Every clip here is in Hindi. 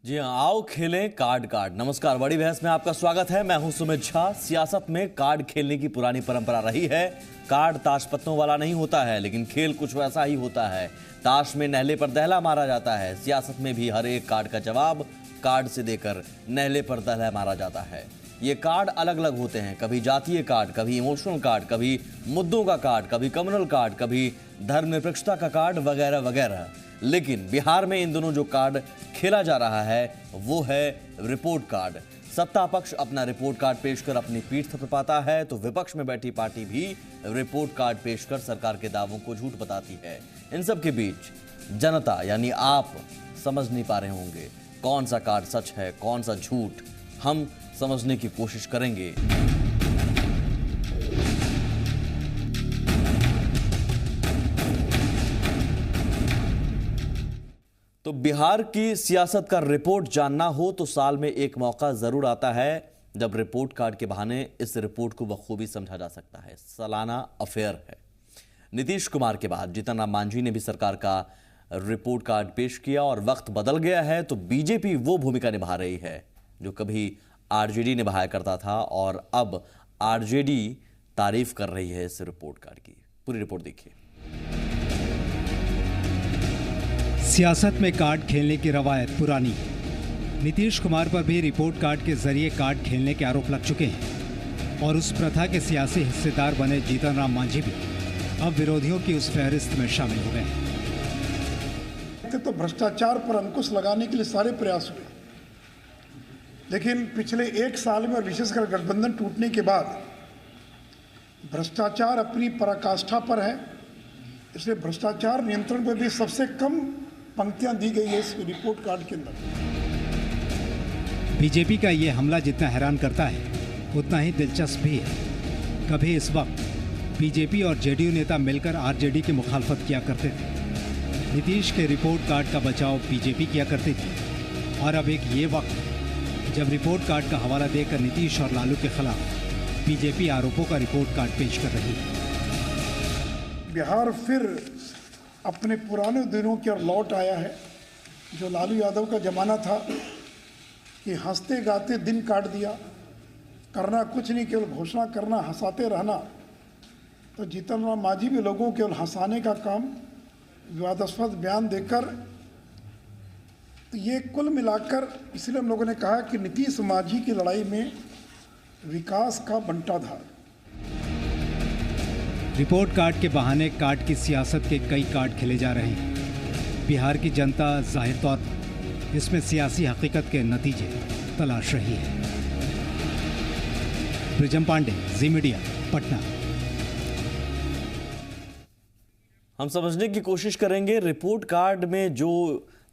जी हाँ, आओ खेलें कार्ड कार्ड। नमस्कार, बड़ी बहस में आपका स्वागत है। मैं हूं सुमित झा। सियासत में कार्ड खेलने की पुरानी परंपरा रही है। कार्ड ताश पत्तों वाला नहीं होता है, लेकिन खेल कुछ वैसा ही होता है। ताश में नहले पर दहला मारा जाता है। सियासत में भी हर एक कार्ड का जवाब कार्ड से देकर नहले पर दहला मारा जाता है। ये कार्ड अलग अलग होते हैं, कभी जातीय कार्ड, कभी इमोशनल कार्ड, कभी मुद्दों का कार्ड, कभी कम्युनल कार्ड, कभी धर्मनिरपेक्षता का कार्ड, वगैरह वगैरह। लेकिन बिहार में इन दोनों जो कार्ड खेला जा रहा है वो है रिपोर्ट कार्ड। सत्ता पक्ष अपना रिपोर्ट कार्ड पेश कर अपनी पीठ थपथपाता है, तो विपक्ष में बैठी पार्टी भी रिपोर्ट कार्ड पेश कर सरकार के दावों को झूठ बताती है। इन सब के बीच जनता यानी आप समझ नहीं पा रहे होंगे कौन सा कार्ड सच है, कौन सा झूठ। हम समझने की कोशिश करेंगे। तो बिहार की सियासत का रिपोर्ट जानना हो तो साल में एक मौका जरूर आता है जब रिपोर्ट कार्ड के बहाने इस रिपोर्ट को बखूबी समझा जा सकता है। सालाना अफेयर है। नीतीश कुमार के बाद जीतन राम मांझी ने भी सरकार का रिपोर्ट कार्ड पेश किया और वक्त बदल गया है तो बीजेपी वो भूमिका निभा रही है जो कभी आरजेडी निभाया करता था और अब आरजेडी तारीफ कर रही है इस रिपोर्ट कार्ड की। पूरी रिपोर्ट देखिए। सियासत में कार्ड खेलने की रवायत पुरानी है। नीतीश कुमार पर भी रिपोर्ट कार्ड के जरिए कार्ड खेलने के आरोप लग चुके हैं और उस प्रथा के सियासी हिस्सेदार बने जीतन राम मांझी भी अब विरोधियों की उस फहरिस्त में शामिल हो गए हैं। तो भ्रष्टाचार पर अंकुश लगाने के लिए सारे प्रयास हुए, लेकिन पिछले एक साल में और विशेषकर गठबंधन टूटने के बाद भ्रष्टाचार अपनी पराकाष्ठा पर है। इसलिए भ्रष्टाचार नियंत्रण पर भी सबसे कम पंक्तियां दी गई है इस रिपोर्ट कार्ड के अंदर। बीजेपी का ये हमला जितना हैरान करता है उतना ही दिलचस्प भी है। कभी इस वक्त बीजेपी और जेडीयू नेता मिलकर आरजेडी की मुखालफत किया करते थे। नीतीश के रिपोर्ट कार्ड का बचाव बीजेपी किया करती थी और अब एक ये वक्त जब रिपोर्ट कार्ड का हवाला देकर नीतीश और लालू के खिलाफ बीजेपी आरोपों का रिपोर्ट कार्ड पेश कर रही है। बिहार फिर अपने पुराने दिनों की ओर लौट आया है, जो लालू यादव का जमाना था कि हंसते गाते दिन काट दिया, करना कुछ नहीं, केवल घोषणा करना, हंसाते रहना। तो जीतन राम मांझी भी लोगों केवल हंसाने का काम, विवादास्पद बयान देकर, तो ये कुल मिलाकर इसलिए हम लोगों ने कहा कि नीतीश मांझी की लड़ाई में विकास का बंटाधार। रिपोर्ट कार्ड के बहाने कार्ड की सियासत के कई कार्ड खेले जा रहे हैं। बिहार की जनता जाहिर तौर पर इसमें सियासी हकीकत के नतीजे तलाश रही है। प्रिजम पांडे, जी मीडिया, पटना। हम समझने की कोशिश करेंगे रिपोर्ट कार्ड में जो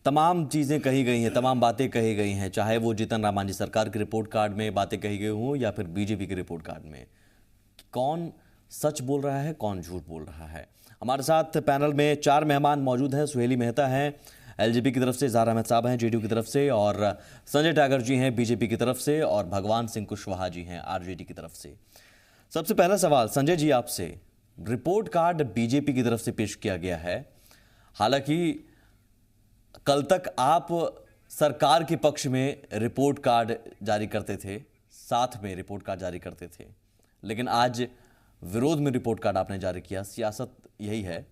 तमाम चीज़ें कही गई हैं, तमाम बातें कही गई हैं, चाहे वो जीतन राम मांझी सरकार के रिपोर्ट कार्ड में बातें कही गई हों या फिर बीजेपी के रिपोर्ट कार्ड में। कौन सच बोल रहा है, कौन झूठ बोल रहा है? हमारे साथ पैनल में 4 मेहमान मौजूद हैं। सुहेली मेहता हैं एलजेपी की तरफ से, ज़ाहिर अहमद साहब हैं जेडीयू की तरफ से, और संजय टागर जी हैं बीजेपी की तरफ से, और भगवान सिंह कुशवाहा जी हैं आरजेडी की तरफ से। सबसे पहला सवाल संजय जी आपसे। रिपोर्ट कार्ड बीजेपी की तरफ से पेश किया गया है। हालांकि कल तक आप सरकार के पक्ष में रिपोर्ट कार्ड जारी करते थे, साथ में रिपोर्ट कार्ड जारी करते थे, लेकिन आज विरोध में रिपोर्ट कार्ड आपने जारी किया। सियासत यही है।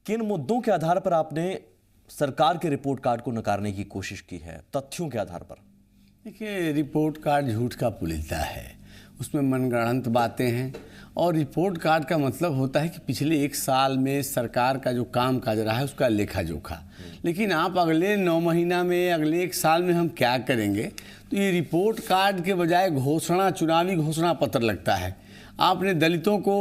किन मुद्दों के आधार पर आपने सरकार के रिपोर्ट कार्ड को नकारने की कोशिश की है, तथ्यों के आधार पर? देखिए, रिपोर्ट कार्ड झूठ का पुलिंदा है, उसमें मनगढ़ंत बातें हैं और रिपोर्ट कार्ड का मतलब होता है कि पिछले एक साल में सरकार का जो काम काज रहा है उसका लेखा जोखा। लेकिन आप अगले 9 महीना में, अगले एक साल में हम क्या करेंगे, तो ये रिपोर्ट कार्ड के बजाय घोषणा, चुनावी घोषणा पत्र लगता है। आपने दलितों को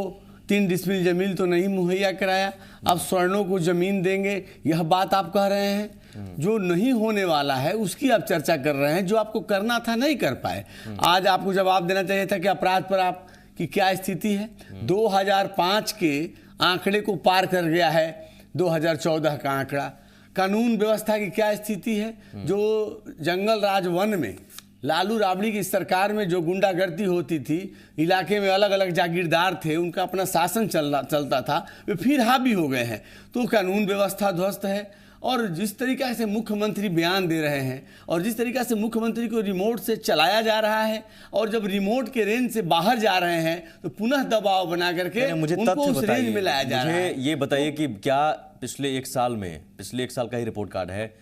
3 डिसमिल जमीन तो नहीं मुहैया कराया, अब स्वर्णों को जमीन देंगे, यह बात आप कह रहे हैं। जो नहीं होने वाला है उसकी आप चर्चा कर रहे हैं, जो आपको करना था नहीं कर पाए। आज आपको जवाब देना चाहिए था कि अपराध पर आपकी क्या स्थिति है। 2005 के आंकड़े को पार कर गया है 2014 का आंकड़ा। कानून व्यवस्था की क्या स्थिति है। जो जंगल राज वन में लालू राबड़ी की सरकार में जो गुंडागर्दी होती थी, इलाके में अलग अलग जागीरदार थे, उनका अपना शासन चलता था, वे फिर हावी हो गए हैं। तो कानून व्यवस्था ध्वस्त है और जिस तरीका से मुख्यमंत्री बयान दे रहे हैं और जिस तरीका से मुख्यमंत्री को रिमोट से चलाया जा रहा है और जब रिमोट के रेंज से बाहर जा रहे हैं तो पुनः दबाव बना करके मुझे उनको उस रेंज में लाया जा रहा है। ये बताइए कि क्या पिछले एक साल का ही रिपोर्ट कार्ड है,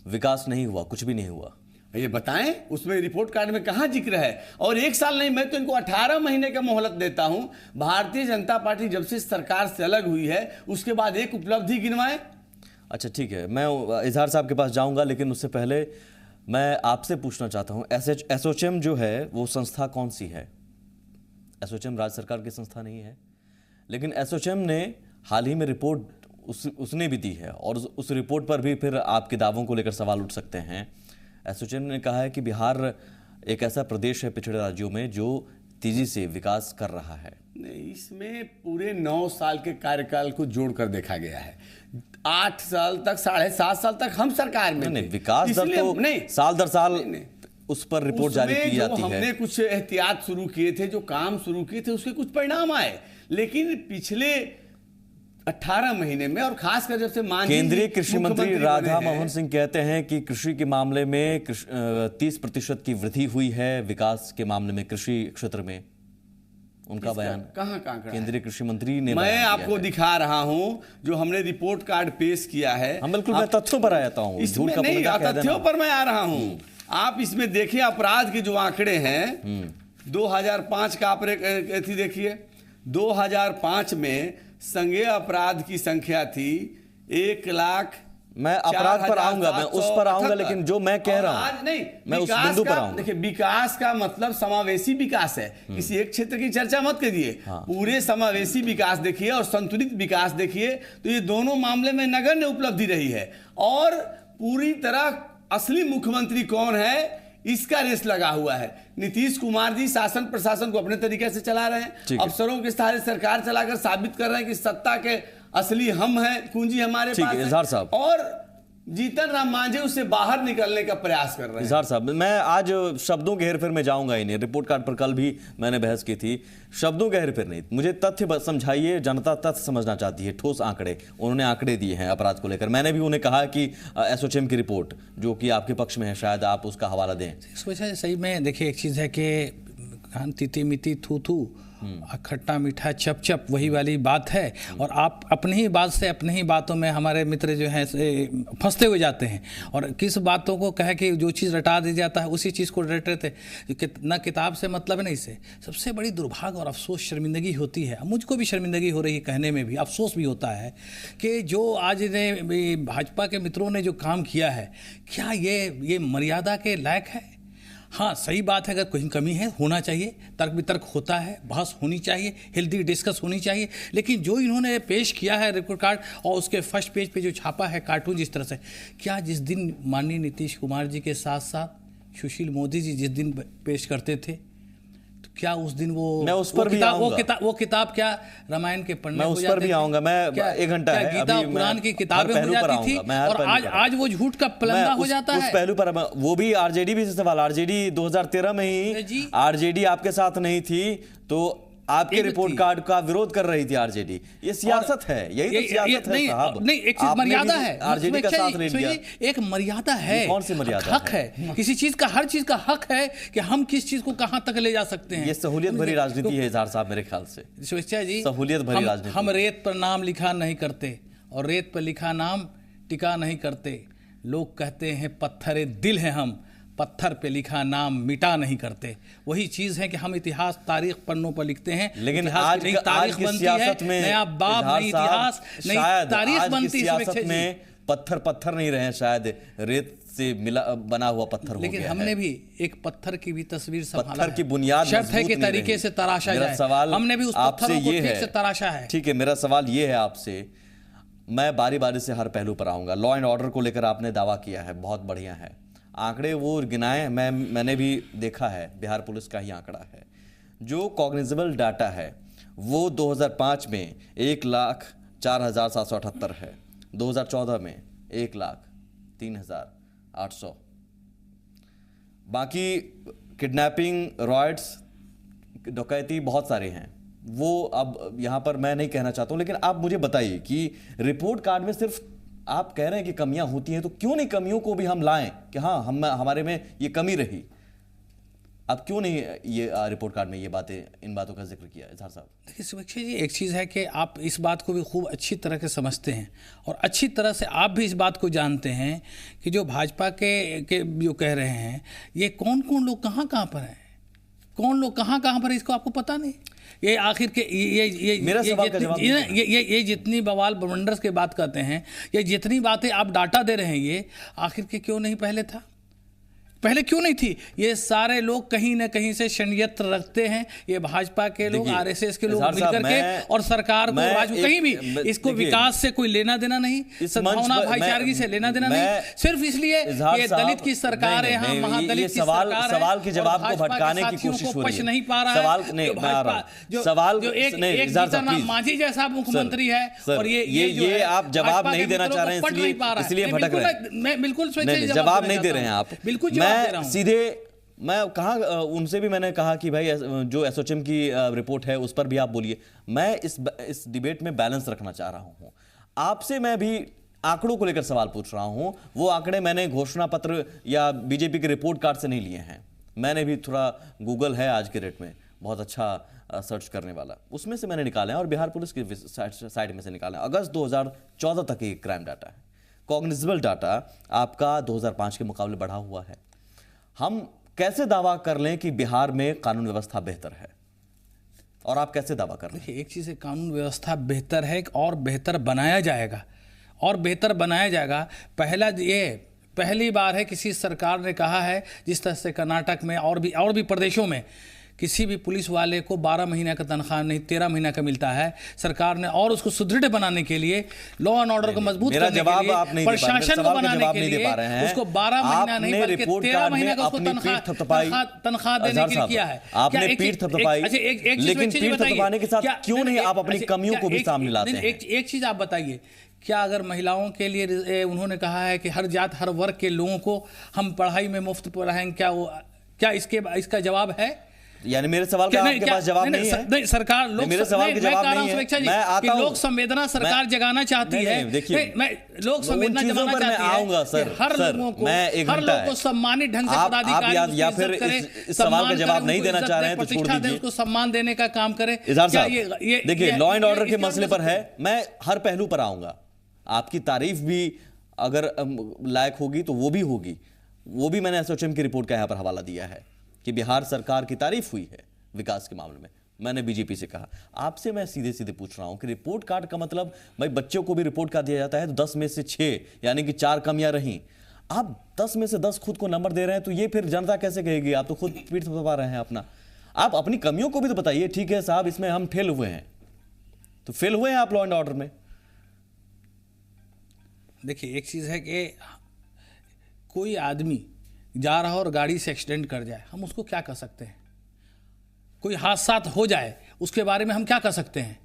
विकास नहीं हुआ, कुछ भी नहीं हुआ? ये बताएं, उसमें रिपोर्ट कार्ड में कहाँ जिक्र है? और एक साल नहीं, मैं तो इनको 18 महीने का मोहलत देता हूं। भारतीय जनता पार्टी जब से सरकार से अलग हुई है उसके बाद एक उपलब्धि गिनवाएं। अच्छा ठीक है, मैं इजहार साहब के पास जाऊंगा, लेकिन उससे पहले मैं आपसे पूछना चाहता हूं, एसोचैम जो है वो संस्था कौन सी है? एसोचैम राज्य सरकार की संस्था नहीं है, लेकिन एसोचैम ने हाल ही में रिपोर्ट उसने भी दी है और उस रिपोर्ट पर भी फिर आपके दावों को लेकर सवाल उठ सकते हैं। एसोचैम ने कहा है कि बिहार एक ऐसा प्रदेश है पिछड़े राज्यों में जो तेजी से विकास कर रहा है। नहीं, इसमें पूरे 9 साल के कार्यकाल को जोड़कर देखा गया है। 8 साल तक, 7.5 साल तक हम सरकार में नहीं, विकास दर तो नहीं, साल दर साल उस पर रिपोर्ट जारी की जाती है। हमने कुछ एहतियात शुरू किए थे, जो काम शुरू किए थे उसके कुछ परिणाम आए, लेकिन पिछले 18 महीने में और खासकर जब से केंद्रीय कृषि मंत्री राधा मोहन सिंह कहते हैं कि कृषि के मामले में 30% की वृद्धि हुई है, विकास के मामले में कृषि क्षेत्र में। उनका बयान कहाँ केंद्रीय कृषि मंत्री ने मैं आपको दिखा रहा हूं जो हमने रिपोर्ट कार्ड पेश किया है। हम बिल्कुल मैं तथ्यों पर आ जाता हूं, इसमें नहीं, तथ्यों पर मैं आ रहा हूं। आप इसमें देखिए अपराध के जो आंकड़े हैं, 2005 का आप देखिए, 2005 में संज्ञेय अपराध की संख्या थी 1 लाख। मैं अपराध पर आऊंगा, मैं उस पर आऊंगा, लेकिन जो मैं कह रहा हूं नहीं, मैं उस बिंदु पर आऊंगा। देखिए, विकास का मतलब समावेशी विकास है, किसी एक क्षेत्र की चर्चा मत करिए। पूरे समावेशी विकास देखिए और संतुलित विकास देखिए, तो ये दोनों मामले में नगण्य उपलब्धि रही है। और पूरी तरह असली मुख्यमंत्री कौन है इसका रेस लगा हुआ है। नीतीश कुमार जी शासन प्रशासन को अपने तरीके से चला रहे हैं, अफसरों के सहारे सरकार चलाकर साबित कर रहे हैं कि सत्ता के असली हम हैं, पूंजी हमारे पास है। इजहार साहब और जीतन राम मांझी उससे बाहर निकलने का प्रयास कर रहे हैं। इजहार साहब, मैं आज शब्दों के हेरफेर में जाऊंगा ही नहीं। रिपोर्ट कार्ड पर कल भी मैंने बहस की थी, शब्दों के हेरफेर नहीं, मुझे तथ्य समझाइए। जनता तथ्य समझना चाहती है, ठोस आंकड़े। उन्होंने आंकड़े दिए हैं अपराध को लेकर। मैंने भी उन्हें कहा कि एसोचैम की रिपोर्ट जो कि आपके पक्ष में है, शायद आप उसका हवाला दें। सही में देखिए, एक चीज़ है कि तीती मीती थू थू, खट्टा मीठा चप चप, वही वाली बात है। और आप अपनी ही बात से, अपनी ही बातों में हमारे मित्र जो हैं फंसते हुए जाते हैं। और किस बातों को कह के जो चीज़ रटा दी जाता है उसी चीज़ को रट रहे थे। ना किताब से मतलब है, नहीं से सबसे बड़ी दुर्भाग्य और अफसोस शर्मिंदगी होती है। मुझको भी शर्मिंदगी हो रही है, कहने में भी अफसोस भी होता है कि जो आज ने भाजपा के मित्रों ने जो काम किया है, क्या ये मर्यादा के लायक है? हाँ, सही बात है, अगर कहीं कमी है होना चाहिए, तर्क वितर्क होता है, बहस होनी चाहिए, हेल्दी डिस्कस होनी चाहिए। लेकिन जो इन्होंने पेश किया है रिपोर्ट कार्ड और उसके फर्स्ट पेज पे जो छापा है कार्टून जिस तरह से, क्या जिस दिन माननीय नीतीश कुमार जी के साथ साथ सुशील मोदी जी जिस दिन पेश करते थे, तो क्या उस दिन मैं उस पर भी आऊंगा। वो किताब क्या रामायण के पढ़ने मैं उस पर भी आऊंगा। मैं 1 घंटा है, गीता पुराण की किताबें हो जाती थी और आज वो झूठ का पलंदा हो जाता है। उस पहलू पर वो भी आरजेडी भी सवाल, आरजेडी 2013 में ही आरजेडी आपके साथ नहीं थी तो आपके रिपोर्ट कार्ड का विरोध कर रही थी आरजेडी। ये सियासत है, यही तो सियासत है साहब। नहीं, एक चीज मर्यादा है, आरजेडी का साथ ले लिया। एक मर्यादा है, कौन सी मर्यादा? हक है किसी चीज का, हर चीज का हक है कि हम किस चीज को कहां तक ले जा सकते हैं। ये सहूलियत भरी राजनीति है इजहार साहब, मेरे ख्याल से। स्वेच्छा जी, सहूलियत भरी राजनीति। हम रेत पर नाम लिखा नहीं करते और रेत पर लिखा नाम टिका नहीं करते। लोग कहते हैं पत्थरे दिल है, हम पत्थर पे लिखा नाम मिटा नहीं करते। वही चीज है कि हम इतिहास तारीख पन्नों पर लिखते हैं, लेकिन आज की सियासत में नया बाब नहीं इतिहास नहीं तारीख बनती है। सियासत में पत्थर नहीं रहे, शायद रेत से मिला बना हुआ पत्थर हो गया है। लेकिन हमने भी एक पत्थर की भी तस्वीर संभाला, पत्थर की बुनियाद शर्त है कि तरीके से तराशा जाए। सवाल हमने भी उस पत्थर को ठीक से तराशा है। ठीक है, मेरा सवाल ये है आपसे, मैं बारी बारी से हर पहलू पर आऊंगा। लॉ एंड ऑर्डर को लेकर आपने दावा किया है, बहुत बढ़िया है। आंकड़े वो गिनाए, मैंने भी देखा है, बिहार पुलिस का ही आंकड़ा है। जो कॉग्निजेबल डाटा है वो 2005 में 1,04,778 है, 2014 में 1,03,800। बाकी किडनैपिंग, रॉयट्स, डकैती बहुत सारे हैं, वो अब यहाँ पर मैं नहीं कहना चाहता हूँ। लेकिन आप मुझे बताइए कि रिपोर्ट कार्ड में सिर्फ आप कह रहे हैं कि कमियां होती हैं, तो क्यों नहीं कमियों को भी हम लाएं कि हाँ हम हमारे में ये कमी रही? अब क्यों नहीं ये रिपोर्ट कार्ड में ये बातें, इन बातों का जिक्र किया इजहार साहब? देखिए समीक्षा जी, एक चीज़ है कि आप इस बात को भी खूब अच्छी तरह से समझते हैं और अच्छी तरह से आप भी इस बात को जानते हैं कि जो भाजपा के जो कह रहे हैं, ये कौन कौन लोग कहाँ कहाँ पर हैं, कौन लोग कहाँ कहाँ पर है, इसको आपको पता नहीं। ये आखिर के ये जितनी बवाल बवंडर्स के बात करते हैं, ये जितनी बातें आप डाटा दे रहे हैं, ये आखिर के क्यों नहीं पहले था, पहले क्यों नहीं थी? ये सारे लोग कहीं ना कहीं से षड्यंत्र रखते हैं, ये भाजपा के लोग, आरएसएस के लोग मिलकर के और सरकार को कहीं भी इसको विकास से कोई लेना देना नहीं, सद्भावना भाईचारगी से लेना देना नहीं, सिर्फ इसलिए ये दलित की सरकार है, यहाँ महादलित की सरकार है, सवाल के जवाब को भटकाने की कोशिश हो रही है, नहीं पा रहा है। सवाल जो एक जीतन मांझी जैसा मुख्यमंत्री है और ये आप जवाब नहीं देना चाह रहे हैं, इसलिए भटक रहे हैं। मैं बिल्कुल जवाब नहीं दे रहे हैं आप, बिल्कुल सीधे मैं कहा, उनसे भी मैंने कहा कि भाई जो एसोचैम की रिपोर्ट है उस पर भी आप बोलिए। मैं इस डिबेट में बैलेंस रखना चाह रहा हूं। आपसे मैं भी आंकड़ों को लेकर सवाल पूछ रहा हूं। वो आंकड़े मैंने घोषणा पत्र या बीजेपी के रिपोर्ट कार्ड से नहीं लिए हैं। मैंने भी थोड़ा, गूगल है आज के डेट में बहुत अच्छा सर्च करने वाला, उसमें से मैंने निकाले हैं और बिहार पुलिस की साइट में से निकाले हैं। अगस्त 2014 तक ये क्राइम डाटा है। कॉग्निजेबल डाटा आपका 2005 के मुकाबले बढ़ा हुआ है। हम कैसे दावा कर लें कि बिहार में कानून व्यवस्था बेहतर है, और आप कैसे दावा कर लें? देखिए, एक चीज़ है, कानून व्यवस्था बेहतर है और बेहतर बनाया जाएगा, और बेहतर बनाया जाएगा। पहली बार है किसी सरकार ने कहा है, जिस तरह से कर्नाटक में और भी प्रदेशों में किसी भी पुलिस वाले को 12 महीने का तनख्वाह नहीं 13 महीने का मिलता है। सरकार ने, और उसको सुदृढ़ बनाने के लिए, लॉ एंड ऑर्डर को मजबूत करने के लिए, प्रशासन को बनाने के लिए उसको 12 महीना नहीं बल्कि 13 महीने का उसको तनख्वाह देने के लिए किया है। आपने पीठ थपथपाई, लेकिन पीठ थपथपाने के साथ क्यों नहीं आप अपनी कमियों को भी सामने लाते हैं? एक चीज आप बताइए, क्या अगर महिलाओं के लिए उन्होंने कहा है कि हर जात हर वर्ग के लोगों को हम पढ़ाई में मुफ्त पढ़ाएंगे, क्या इसका जवाब है? यानी मेरे सवाल का आपके पास जवाब नहीं है? नहीं, सरकार मेरे सवाल का जवाब नहीं है। मैं आता हूं, लोक संवेदना सरकार जगाना चाहती है। देखिए, मैं लोक संवेदना जगाना चाहती है। आऊंगा सर, हर लोगों को सम्मानित ढंग से पदाधिकारी, या फिर इस सवाल का जवाब नहीं देना चाह रहे हैं तो छोड़ दीजिए, उसको सम्मान देने का काम करें। इजहार साहब, देखिए, लॉ एंड ऑर्डर के मसले पर है, मैं हर पहलू पर आऊंगा। आपकी तारीफ भी अगर लायक होगी तो वो भी होगी। वो भी मैंने एसोचैम की रिपोर्ट का यहां पर हवाला दिया है कि बिहार सरकार की तारीफ हुई है विकास के मामले में। मैंने बीजेपी से कहा। आपसे मैं सीधे सीधे पूछ रहा हूं कि रिपोर्ट कार्ड का मतलब, भाई बच्चों को भी रिपोर्ट कार्ड दिया जाता है तो 10 में से 6 यानी कि 4 कमियां रहीं। आप 10 में से 10 खुद को नंबर दे रहे हैं, तो ये फिर जनता कैसे कहेगी? आप तो खुद पीठ थपथपा रहे हैं अपना। आप अपनी कमियों को भी तो बताइए। ठीक है साहब, इसमें हम फेल हुए हैं, तो फेल हुए हैं आप लॉ एंड ऑर्डर में। देखिए, एक चीज़ है कि कोई आदमी जा रहा हो और गाड़ी से एक्सीडेंट कर जाए, हम उसको क्या कर सकते हैं? कोई हादसा हो जाए, उसके बारे में हम क्या कर सकते हैं?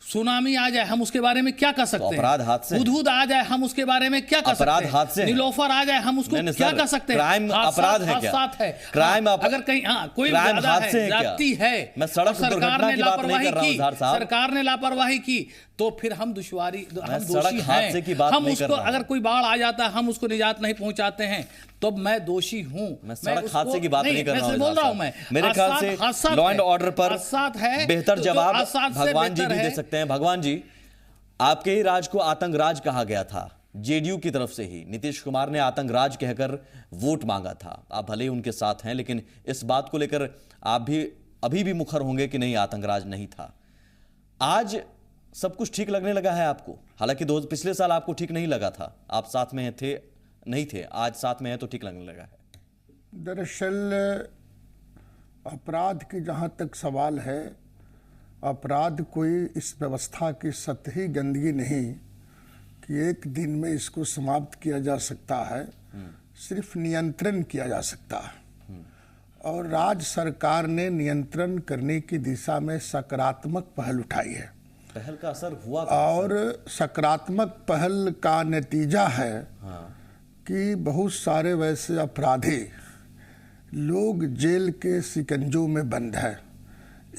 सुनामी आ जाए, हम उसके बारे में क्या कर सकते हैं? अपराध हादसे, हुदहुद आ जाए, हम उसके बारे में क्या कर सकते हैं? अपराध हादसे, नीलोफर आ जाए, हम उसको क्या कर सकते हैं? क्राइम अपराध है क्या? क्राइम अगर कहीं कोई जाती है, मैं सड़क दुर्घटना की बात नहीं कर रहा हूं इजहार साहब। सरकार ने लापरवाही की तो फिर हम दोषी सड़क हादसे की बात नहीं कर रहा हूं। अगर कोई बाढ़ आ जाता है, हम उसको निजात नहीं पहुंचाते हैं, तो मैं दोषी हूं। मैं सड़क हादसे की बात नहीं कर रहा हूं। बोल रहा हूं मैं, मेरे ख्याल से लॉ एंड ऑर्डर पर बेहतर जवाब भगवान जी भी दे सकते हैं। भगवान जी, आपके ही राज को आतंक राज कहा गया था जेडीयू की तरफ से ही। नीतीश कुमार ने आतंक राज कहकर वोट मांगा था। आप भले ही उनके साथ हैं, लेकिन इस बात को लेकर आप भी अभी भी मुखर होंगे कि नहीं, आतंक राज नहीं था। आज सब कुछ ठीक लगने लगा है आपको, हालांकि पिछले साल आपको ठीक नहीं लगा था। आप साथ में थे नहीं थे, आज साथ में है तो ठीक लगने लगा है। दरअसल अपराध की जहाँ तक सवाल है, अपराध कोई इस व्यवस्था की सतही गंदगी नहीं कि एक दिन में इसको समाप्त किया जा सकता है। सिर्फ नियंत्रण किया जा सकता है, और राज्य सरकार ने नियंत्रण करने की दिशा में सकारात्मक पहल उठाई है। पहल का असर हुआ और सकारात्मक पहल का नतीजा है कि बहुत सारे वैसे अपराधी लोग जेल के शिकंजों में बंद हैं।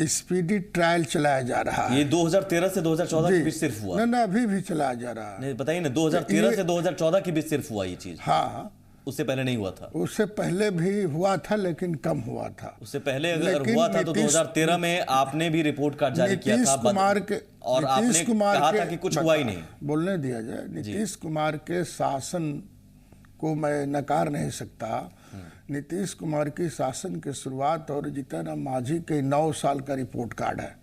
स्पीडी ट्रायल चलाया जा रहा है। ये 2013 से 2014 के बीच सिर्फ हुआ? ना अभी भी चलाया जा रहा है। नहीं बताइए ना, 2013 से 2014 के बीच सिर्फ हुआ ये चीज? हाँ, उससे पहले नहीं हुआ था? उससे पहले भी हुआ था लेकिन कम हुआ था। उससे पहले अगर लेकिन हुआ था तो 2013 में आपने भी रिपोर्ट कार्ड जारी किया था और आपने कहा था कि कुछ हुआ ही नहीं। बोलने दिया जाए, नीतीश कुमार के शासन को मैं नकार नहीं सकता। नीतीश कुमार की शासन की शुरुआत और जीतन राम मांझी के 9 साल का रिपोर्ट कार्ड है,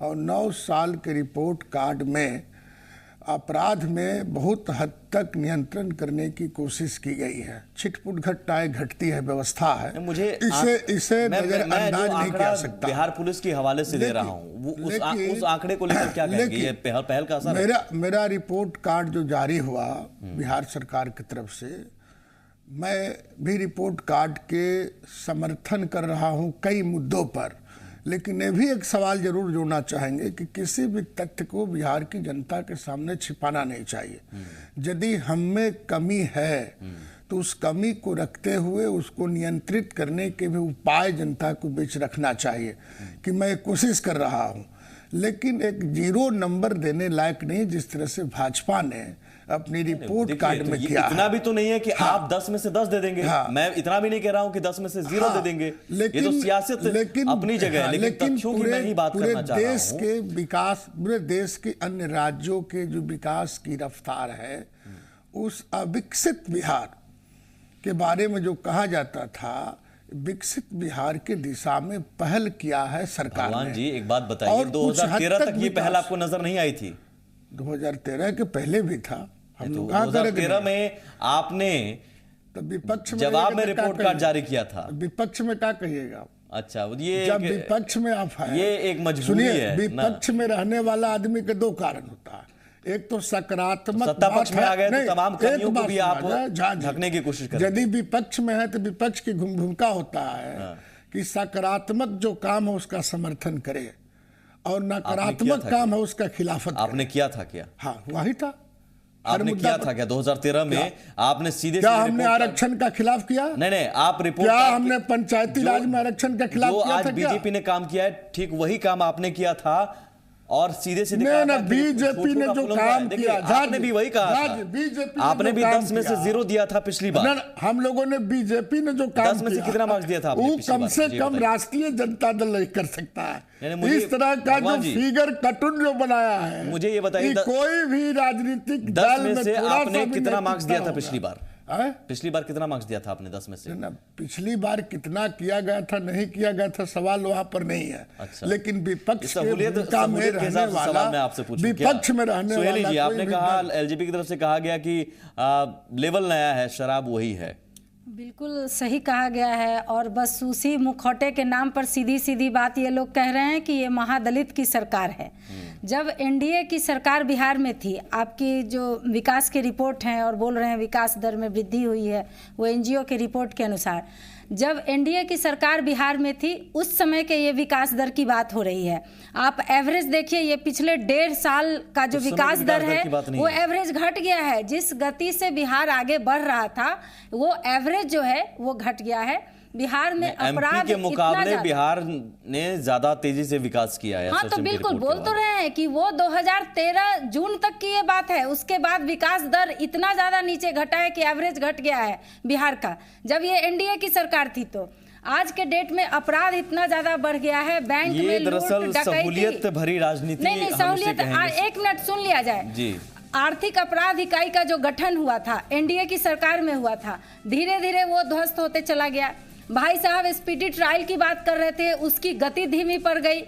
और 9 साल के रिपोर्ट कार्ड में अपराध में बहुत हद तक नियंत्रण करने की कोशिश की गई है। छिटपुट घटनाएं घटती है, व्यवस्था है, मुझे इसे नजरअंदाज नहीं किया सकता। बिहार पुलिस के हवाले से दे रहा हूँ, उस आंकड़े को लेकर क्या कहेंगे? ये पहल का असर है? मेरा रिपोर्ट कार्ड जो जारी हुआ बिहार सरकार की तरफ से, मैं भी रिपोर्ट कार्ड के समर्थन कर रहा हूं कई मुद्दों पर, लेकिन ये भी एक सवाल जरूर जोड़ना चाहेंगे कि किसी भी तथ्य को बिहार की जनता के सामने छिपाना नहीं चाहिए। यदि हम में कमी है तो उस कमी को रखते हुए उसको नियंत्रित करने के भी उपाय जनता को बीच रखना चाहिए कि मैं कोशिश कर रहा हूं, लेकिन एक 0 नंबर देने लायक नहीं जिस तरह से भाजपा ने अपनी रिपोर्ट कार्ड में किया। इतना भी तो नहीं है कि आप 10 में से 10 दे देंगे। मैं इतना भी नहीं कह रहा हूं कि 10 में से 0 दे देंगे। ये तो सियासत अपनी जगह है, लेकिन तथ्यों की मैं ही बात करना चाह रहा हूं। देश के विकास, पूरे देश के अन्य राज्यों के जो विकास की रफ्तार है, उस अविकसित बिहार के बारे में जो कहा जाता था, विकसित बिहार की दिशा में पहल किया है सरकार ने। भगवान जी एक बात बताइए, 2013 तक ये पहल आपको नजर नहीं आई थी? 2013 के पहले भी था। हम लोग 2013 में आपने तो विपक्ष में जवाब में रिपोर्ट कार्ड जारी किया था। विपक्ष में क्या कहिएगा? अच्छा, ये जब विपक्ष में आप है, ये एक मजबूरी है। विपक्ष में रहने वाला आदमी के 2 कारण होता है। एक तो सकारात्मक, सत्ता पक्ष में आ गए तो तमाम कमियों को भी आप ढकने की कोशिश करें। यदि विपक्ष में है तो विपक्ष की भूमिका होता है कि सकारात्मक जो काम है उसका समर्थन करे और नकारात्मक काम है उसका खिलाफत। आपने किया था क्या? हाँ, वही था। आपने किया था क्या 2013 में? आपने सीधे क्या हमने आरक्षण का खिलाफ किया? नहीं, आप रिपोर्ट क्या हमने पंचायती राज में आरक्षण का खिलाफ किया था? आज बीजेपी ने काम किया है, ठीक वही काम आपने किया था और सीधे सीधे बीजेपी ने जो काम किया, आपने भी वही कहा था। आपने भी 10 में से 0 दिया था पिछली बार। हम लोगों ने बीजेपी ने जो काम 10 में से कितना मार्क्स दिया था? वो कम से कम राष्ट्रीय जनता दल नहीं कर सकता है। इस तरह का जो फिगर कार्टून जो बनाया है, मुझे ये बताइए, कोई भी राजनीतिक 10 में से आपने कितना मार्क्स दिया था पिछली बार? पिछली बार कितना मार्क्स दिया था आपने 10 में से? पिछली बार कितना किया गया था, नहीं किया गया था, सवाल वहां पर नहीं है। अच्छा। लेकिन विपक्ष के भूमिका में रहने वाला, विपक्ष में रहने वाला जी, आपने कहा एलजेपी की तरफ से कहा गया कि लेवल नया है, शराब वही है। बिल्कुल सही कहा गया है, और बस उसी मुखौटे के नाम पर सीधी सीधी बात ये लोग कह रहे हैं कि ये महादलित की सरकार है। जब एनडीए की सरकार बिहार में थी, आपकी जो विकास की रिपोर्ट हैं और बोल रहे हैं विकास दर में वृद्धि हुई है, वो एनजीओ के रिपोर्ट के अनुसार जब एनडीए की सरकार बिहार में थी उस समय के ये विकास दर की बात हो रही है। आप एवरेज देखिए, ये पिछले 1.5 साल का जो विकास दर है वो एवरेज घट गया है। जिस गति से बिहार आगे बढ़ रहा था वो एवरेज जो है वो घट गया है। बिहार में अपराध के मुकाबले बिहार ने ज्यादा तेजी से विकास किया है। हाँ, तो बिल्कुल बोल तो रहे हैं कि वो 2013 जून तक की ये बात है। उसके बाद विकास दर इतना ज्यादा नीचे घटा है कि एवरेज घट गया है बिहार का, जब ये एनडीए की सरकार थी। तो आज के डेट में अपराध इतना ज्यादा बढ़ गया है, बैंक में लूट डकैती, सहूलियत भरी राजनीति। नहीं, सहूलियत, एक मिनट सुन लिया जाए जी। आर्थिक अपराध इकाई का जो गठन हुआ था एनडीए की सरकार में हुआ था, धीरे धीरे वो ध्वस्त होते चला गया। भाई साहब स्पीडी ट्रायल की बात कर रहे थे, उसकी गति धीमी पड़ गई।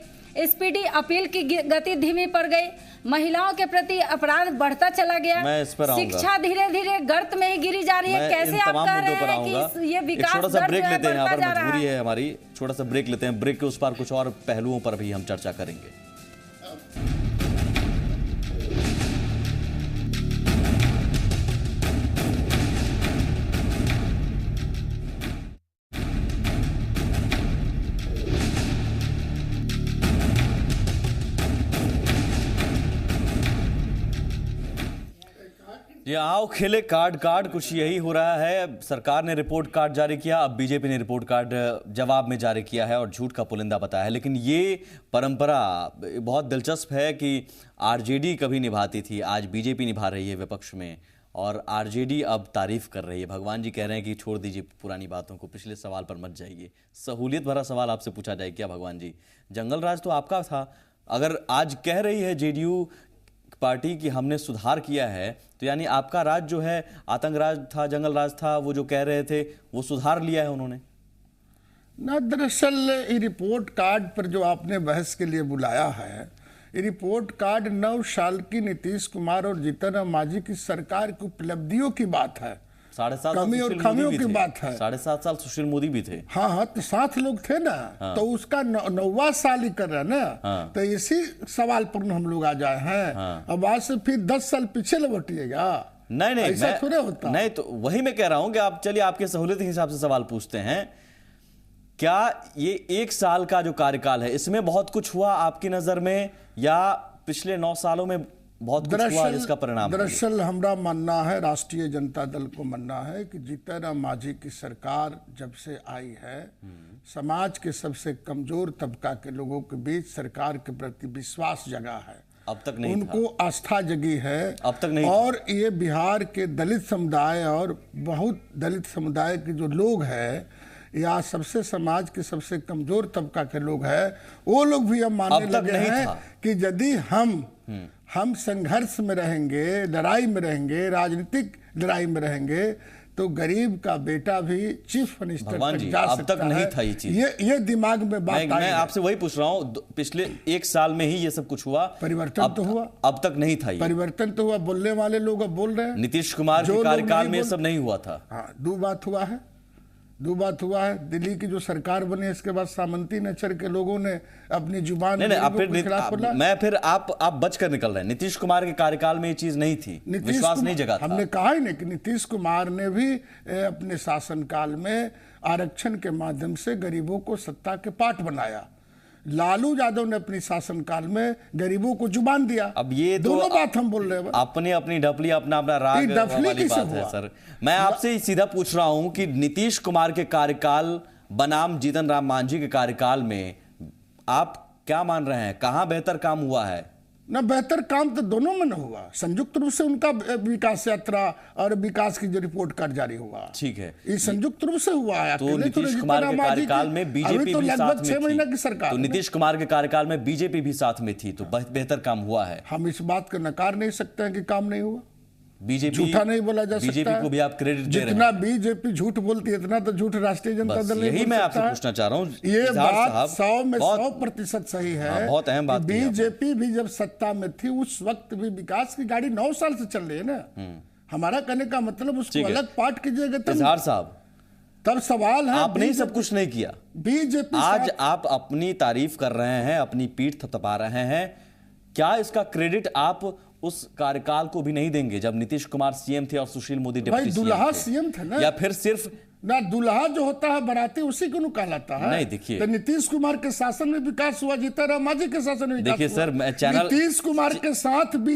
स्पीडी अपील की गति धीमी पड़ गई। महिलाओं के प्रति अपराध बढ़ता चला गया। शिक्षा धीरे धीरे गर्त में ही गिरी जा रही है। कैसे आप कह रहे हैं कि ये विकास दर जो है बढ़ता जा रहा है? हमारी छोटा सा ब्रेक लेते हैं। ब्रेक के उस पार कुछ और पहलुओं पर भी हम चर्चा करेंगे। ये आओ खेले कार्ड कार्ड, कुछ यही हो रहा है। सरकार ने रिपोर्ट कार्ड जारी किया, अब बीजेपी ने रिपोर्ट कार्ड जवाब में जारी किया है और झूठ का पुलिंदा बताया है। लेकिन ये परंपरा बहुत दिलचस्प है कि आरजेडी कभी निभाती थी, आज बीजेपी निभा रही है विपक्ष में, और आरजेडी अब तारीफ कर रही है। भगवान जी कह रहे हैं कि छोड़ दीजिए पुरानी बातों को, पिछले सवाल पर मत जाइए। सहूलियत भरा सवाल आपसे पूछा जाए क्या भगवान जी? जंगल राज तो आपका था, अगर आज कह रही है जेडीयू पार्टी की हमने सुधार किया है, तो यानी आपका राज जो है आतंक राज था, जंगल राज था, वो जो कह रहे थे वो सुधार लिया है उन्होंने ना। दरअसल ये रिपोर्ट कार्ड पर जो आपने बहस के लिए बुलाया है, ये रिपोर्ट कार्ड 9 साल की नीतीश कुमार और जीतन राम मांझी की सरकार की उपलब्धियों की बात है, 7.5 कमी और खामियों की बात है। 7.5 साल सुशील मोदी भी थे। हाँ, तो 7 लोग थे ना। तो उसका 9वां साल ही कर रहा है ना। तो इसी सवाल पर हम लोग आ जाए हैं। अब आज से फिर 10 साल पीछे लौटिएगा? नहीं, ऐसा थोड़े होता। नहीं, तो वही मैं कह रहा हूं कि आप चलिए आपके सहूलियत के हिसाब से सवाल पूछते हैं। क्या ये 1 साल का जो कार्यकाल है, इसमें बहुत कुछ हुआ आपकी नजर में, या पिछले 9 सालों में बहुत कुछ हुआ जिसका परिणाम? दरअसल हमारा मानना है, राष्ट्रीय जनता दल को मानना है कि जीतन राम मांझी की सरकार जब से आई है, समाज के सबसे कमजोर तबका के लोगों के बीच सरकार के प्रति विश्वास जगा है। अब तक नहीं उनको था। आस्था जगी है। अब तक नहीं और ये बिहार के दलित समुदाय और बहुत दलित समुदाय के जो लोग हैं, या सबसे समाज के सबसे कमजोर तबका के लोग हैं, वो लोग भी अब मानने लगे हैं कि यदि हम संघर्ष में रहेंगे, लड़ाई में रहेंगे, राजनीतिक लड़ाई में रहेंगे, तो गरीब का बेटा भी चीफ मिनिस्टर तक जा अब सकता तक नहीं है। था ये चीज। ये दिमाग में बात आई। मैं आपसे वही पूछ रहा हूँ, पिछले 1 साल में ही ये सब कुछ हुआ, परिवर्तन तो हुआ। अब तक नहीं था ये परिवर्तन तो हुआ, बोलने वाले लोग अब बोल रहे हैं। नीतीश कुमार के कार्यकाल में ये सब नहीं हुआ था। हाँ, 2 बात हुआ है। दिल्ली की जो सरकार बनी, इसके बाद सामंती नेचर के लोगों ने अपनी जुबान आप बच कर निकल रहे हैं। नीतीश कुमार के कार्यकाल में ये चीज नहीं थी, विश्वास नहीं जगा था। हमने कहा ही नहीं कि नीतीश कुमार ने भी अपने शासनकाल में आरक्षण के माध्यम से गरीबों को सत्ता के पाठ बनाया। लालू यादव ने अपनी शासनकाल में गरीबों को जुबान दिया। अब ये दोनों बात हम बोल रहे हैं। अपनी ढपली, अपना राग वाली बात है सर। मैं आपसे सीधा पूछ रहा हूं कि नीतीश कुमार के कार्यकाल बनाम जीतन राम मांझी के कार्यकाल में आप क्या मान रहे हैं, कहां बेहतर काम हुआ है? ना, बेहतर काम तो दोनों में न हुआ। संयुक्त रूप से उनका विकास यात्रा और विकास की जो रिपोर्ट कार्ड जारी हुआ, ठीक है, ये संयुक्त रूप से हुआ है। तो नीतीश कुमार के कार्यकाल में बीजेपी भी साथ में 6 महीने की सरकार, तो नीतीश कुमार के कार्यकाल में बीजेपी भी साथ में थी, तो बेहतर काम हुआ है। हम इस बात को नकार नहीं सकते हैं कि काम नहीं हुआ। बीजेपी झूठा नहीं बोला जा सकता। बीजेपी को भी आप क्रेडिट दे रहे हैं। जितना बीजेपी झूठ बोलती है, इतना तो झूठ राष्ट्रीय जनता दल नहीं। यही मैं आपसे पूछना चाह रहा हूँ। ये बात 100 में 100% सही है। बहुत अहम बात। बीजेपी भी जब सत्ता में थी, उस वक्त भी विकास की गाड़ी 9 साल से चल रही है ना। हमारा कहने का मतलब उसको अलग पार्ट कीजिएगा तब सवाल है। आपने सब कुछ नहीं किया। बीजेपी आज आप अपनी तारीफ कर रहे हैं, अपनी पीठ थपथपा रहे हैं, क्या इसका क्रेडिट आप उस कार्यकाल को भी नहीं देंगे जब नीतीश कुमार सीएम थे और सुशील मोदी डिप्टी दुल्हा सीएम थे ना? या फिर सिर्फ ना, दुल्हा जो होता है बाराती उसी को कहलाता है। नहीं, देखिए, तो नीतीश कुमार के शासन में विकास हुआ, जीतन राम मांझी के शासन में विकास हुआ। देखिए सर, मैं चैनल नीतीश कुमार के साथ भी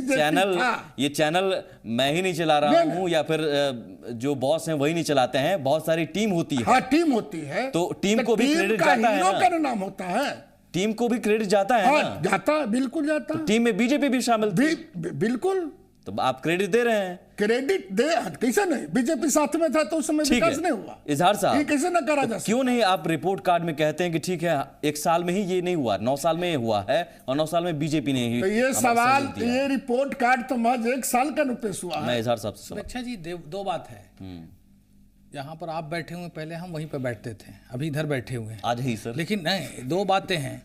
ये चैनल मैं ही नहीं चला रहा हूँ, या फिर जो बॉस हैं वही नहीं चलाते हैं, बहुत सारी टीम होती है। हाँ, टीम होती है, तो टीम को भी क्रेडिट जाता है ना। का नाम होता है, टीम को भी क्रेडिट जाता है ना? जाता है, बिल्कुल जाता है। टीम में बीजेपी भी शामिल थी। बिल्कुल। तो आप क्रेडिट दे रहे हैं। क्रेडिट दे, कैसे नहीं? बीजेपी साथ में था तो उस समय विकास नहीं हुआ। इजहार साहब, ये कैसे ना करा जा सकता? क्यों नहीं आप रिपोर्ट कार्ड में कहते हैं कि ठीक है 1 साल में ही ये नहीं हुआ, 9 साल में ये हुआ है, और 9 साल में बीजेपी ने ही। तो ये सवाल, ये रिपोर्ट कार्ड तो महज 1 साल का पेश हुआ है। मैं इजहार साहब से, अच्छा जी, 2 बात है। यहाँ पर आप बैठे हुए, पहले हम वहीं पर बैठते थे, अभी इधर बैठे हुए हैं आज ही सर। लेकिन नहीं, 2 बातें हैं।